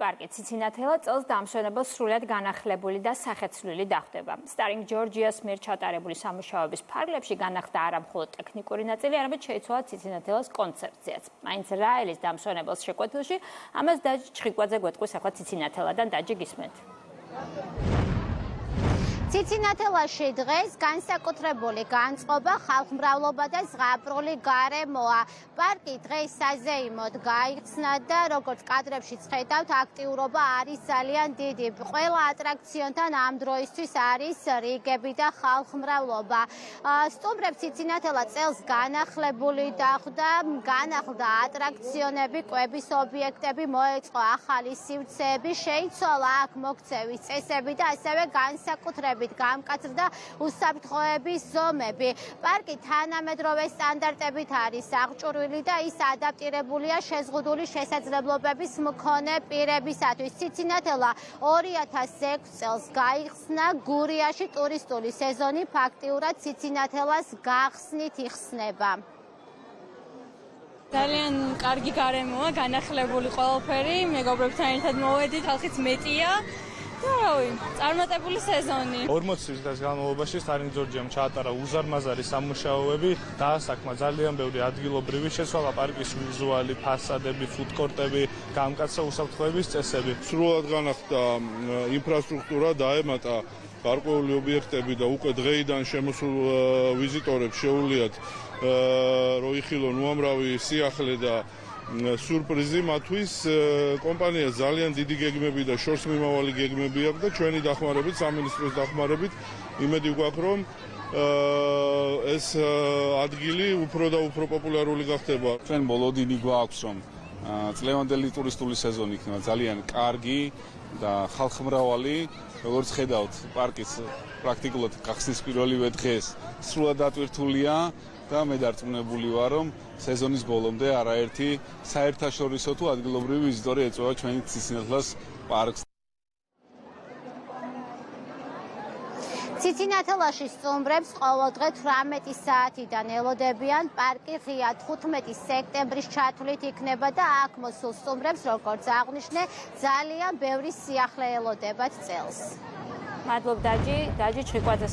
პარკი ციცინათელა წელს დამსვენებელს სრულად განახლებული და სახეცვლილი დახვდება. სტარინგ ჯორჯიას მიერ ჩატარებული სამუშაოების ფარგლებში განახლდა არა მხოლოდ ტექნიკური ნაწილი, არამედ შეიცვალა ციცინათელას კონცეფციაც. მაინც რა ელის დამსვენებელს შეკვეთილში, ამას დაჯი ჩხიკვაძე გვეტყვის ახლა ციცინათელადან. დაჯი, გისმენთ. ციცინათელაში დღეს განსაკუთრებული განწყობა, ხალხმრავლობა და ზღაპრული გარემოა. პარკი დღეს საზეიმოდ გაიხსნა და როგორც კადრებში ხედავთ, აქტიურობა არის ძალიან დიდი. ყველა ატრაქციონთან ამ დროისთვის არის რიგები და ხალხმრავლობა. სტუმრებს ციცინათელა წელს განახლებული დახვდა, განახლდა ატრაქციონები, კვების ობიექტები, მოეწყო ახალი სივრცეები, შეიცვალა აქ მოქცევის წესები და ასევე განსაკუთრებით გამკაცრდა უსაფრთხოების ზომები. პარკი თანამედროვე სტანდარტებით არის აღჭურვილი და ის ადაპტირებულია შეზღუდული შესაძლებლობების მქონე პირებისათვის. ციცინათელა 2006 წელს გაიხსნა. გურიაში ტურისტული სეზონი ფაქტიურად ციცინათელას გახსნით იხსნება. ძალიან კარგი გარემოა, განახლებული ყველაფერი, მეგობრებთან ერთად მოვედით, ხალხიც მეტია. წარმატებული სეზონი. 40 წლის განმავლობაში სტარინგ ჯორჯიამ ჩაატარა უზარმაზარი სამუშაოები, დაასაქმა ძალიან ბევრი ადგილობრივი, შეცვალა პარკის ვიზუალი, ფასადები, ფუდკორტები, გაამკაცრა უსაფრთხოების წესები. სრულად განახლდა ინფრასტრუქტურა, დაემატა გარკვეული ობიექტები და უკვე დღეიდან შემოსულ ვიზიტორებს შეუძლიათ როიხილონ უამრავი სიახლე და სურპრიზი მათთვის. კომპანია ძალიან დიდი გეგმები და შორს მიმავალი გეგმები აქვს და ჩვენი დახმარებით, სამინისტროს დახმარებით იმედი გვაქვს, რომ ეს ადგილი უფრო და უფრო პოპულარული გახდება. ჩვენ ბოლოდინი გვაქვს, რომ წლევანდელი ტურისტული სეზონი იქნება ძალიან კარგი და ხალხმრავალი. როგორც ხედავთ, პარკის პრაქტიკულად გახსნის პირველივე დღეს სრულად დატვირთულია და მე დარწმუნებული ვარ, რომ სეზონის ბოლომდე არაერთი საერთაშორისო თუ ადგილობრივი ვიზიტორი ეწევა ჩვენი ციცინათელას პარკს. ციცინათელაში სტუმრებს ყოველდღე 18 საათიდან ელოდებიან. პარკი ღია 15 სექტემბრის ჩათვლით იქნება და აქ მოსულ სტუმრებს, როგორც აღნიშნე, ძალიან ბევრი სიახლე ელოდებათ წელს. მადლობ დაჯი ჩხიკვაძეს.